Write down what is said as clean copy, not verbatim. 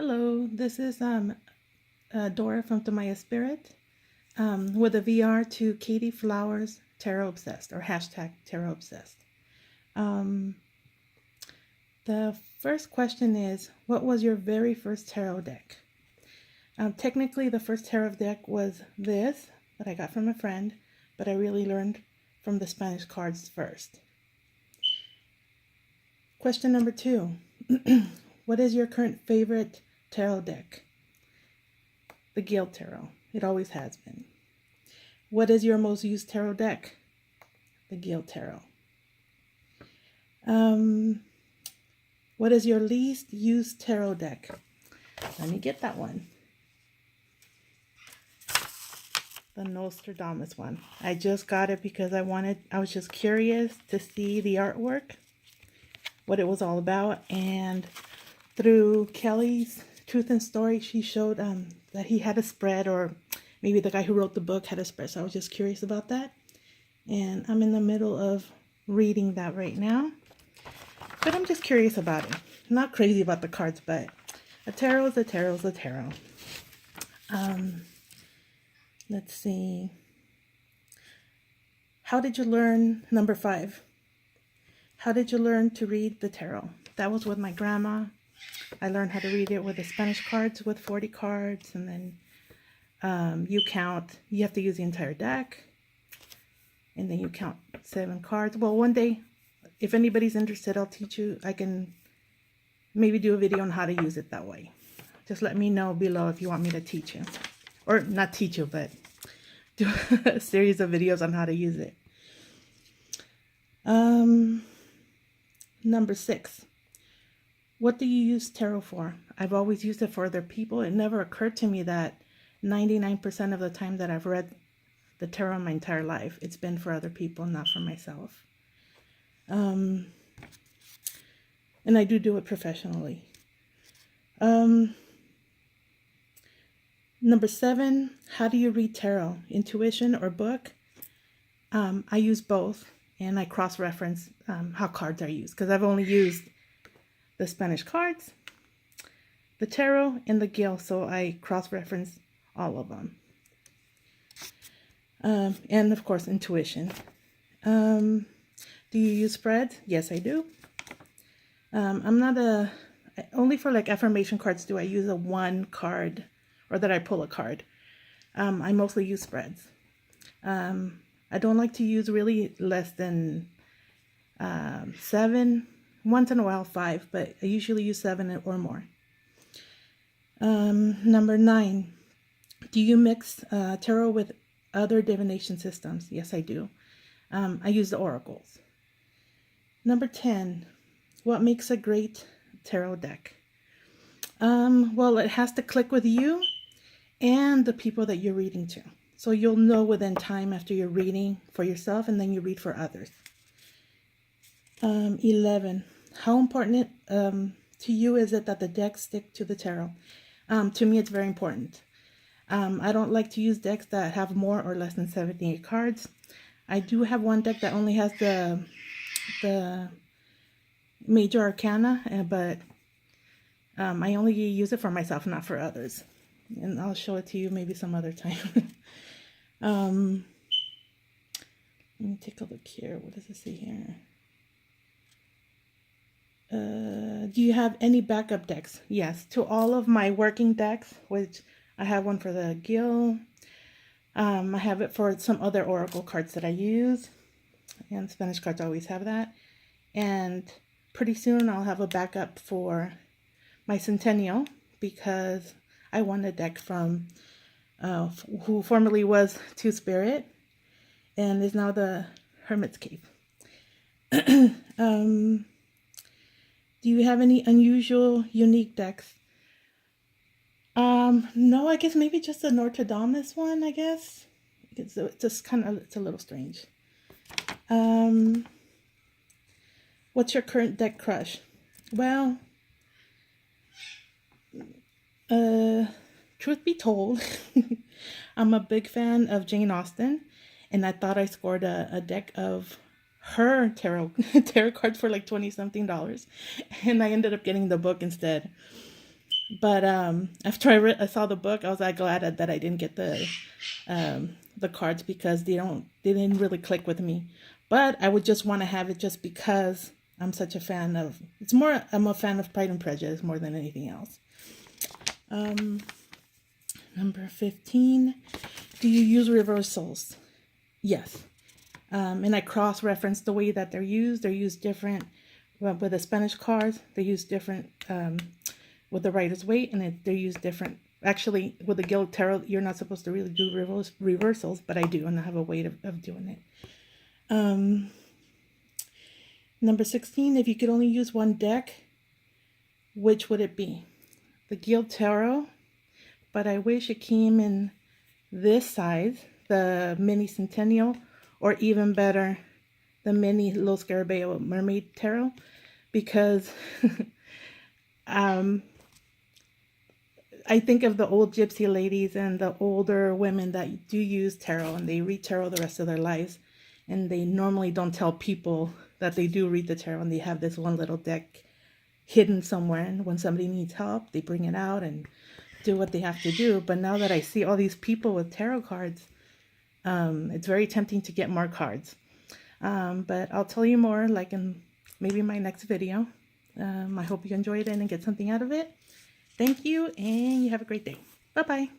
Hello, this is Dora from Maya Spirit with a VR to Katey Flower's Tarotobsessed or hashtag Tarotobsessed. The first question is, what was your very first tarot deck? Technically, the first tarot deck was this that I got from a friend, but I really learned from the Spanish cards first. Question number 2. What is your current favorite tarot deck? The Guild Tarot. It always has been. What is your most used tarot deck? The Guild Tarot. What is your least used tarot deck? Let me get that one. The Nostradamus one. I just got it because I was just curious to see the artwork, what it was all about, and through Kelly's Truth and Story, she showed that he had a spread, or maybe the guy who wrote the book had a spread, so I was just curious about that. And I'm in the middle of reading that right now, but I'm just curious about it. I'm not crazy about the cards, but a tarot is a tarot is a tarot. Let's see. How did you learn, number 5? How did you learn to read the tarot? That was with my grandma. I learned how to read it with the Spanish cards with 40 cards, and then you have to use the entire deck, and then you count 7 cards. Well, one day, if anybody's interested, I'll teach you. I can maybe do a video on how to use it that way. Just let me know below if you want me to teach you. Or not teach you, but do a series of videos on how to use it. Number 6. What do you use tarot for? I've always used it for other people. It never occurred to me that 99% of the time that I've read the tarot in my entire life, it's been for other people, not for myself. And I do it professionally. Number 7, how do you read tarot? Intuition or book? I use both, and I cross-reference how cards are used, because I've only used the Spanish cards, the tarot, and the Guild, so I cross-reference all of them. And of course, intuition. Do you use spreads? Yes, I do. Only for like affirmation cards do I use a one card, or that I pull a card. I mostly use spreads. I don't like to use really less than 7. Once in a while 5, but I usually use 7 or more. Number 9, do you mix tarot with other divination systems? Yes, I do. I use the oracles. Number 10, what makes a great tarot deck? Well, it has to click with you and the people that you're reading to. So you'll know within time after you're reading for yourself, and then you read for others. 11, how important to you is it that the decks stick to the tarot? To me, it's very important. I don't like to use decks that have more or less than 78 cards. I do have one deck that only has the major arcana, but I only use it for myself, not for others. And I'll show it to you maybe some other time. Let me take a look here. What does it say here? Do you have any backup decks? Yes, to all of my working decks, which I have one for the Guild. I have it for some other oracle cards that I use, and Spanish cards always have that. And pretty soon I'll have a backup for my Centennial, because I won a deck from who formerly was Two Spirit and is now the Hermit's Cave. Do you have any unusual, unique decks? No, I guess maybe just the Nostradamus one, I guess. It's just it's a little strange. What's your current deck crush? Well, truth be told, I'm a big fan of Jane Austen, and I thought I scored a deck of her tarot cards for like $20-something, and I ended up getting the book instead. But after I saw the book, I was like glad that I didn't get the cards because they didn't really click with me. But I would just want to have it just because I'm such a fan of, I'm a fan of Pride and Prejudice more than anything else. Number 15, do you use reversals? Yes. And I cross-reference the way that they're used. They're used different with the Spanish cards. They use different with the Rider-Waite, and they're used different. Actually, with the Guild Tarot, you're not supposed to really do reversals, but I do, and I have a way of doing it. Number 16, if you could only use one deck, which would it be? The Guild Tarot, but I wish it came in this size, the Mini Centennial, or even better, the Mini Little Scarabeo Mermaid Tarot, because I think of the old gypsy ladies and the older women that do use tarot, and they read tarot the rest of their lives, and they normally don't tell people that they do read the tarot, and they have this one little deck hidden somewhere, and when somebody needs help, they bring it out and do what they have to do. But now that I see all these people with tarot cards, it's very tempting to get more cards. But I'll tell you more like in maybe my next video. I hope you enjoyed it and get something out of it. Thank you, and you have a great day. Bye-bye.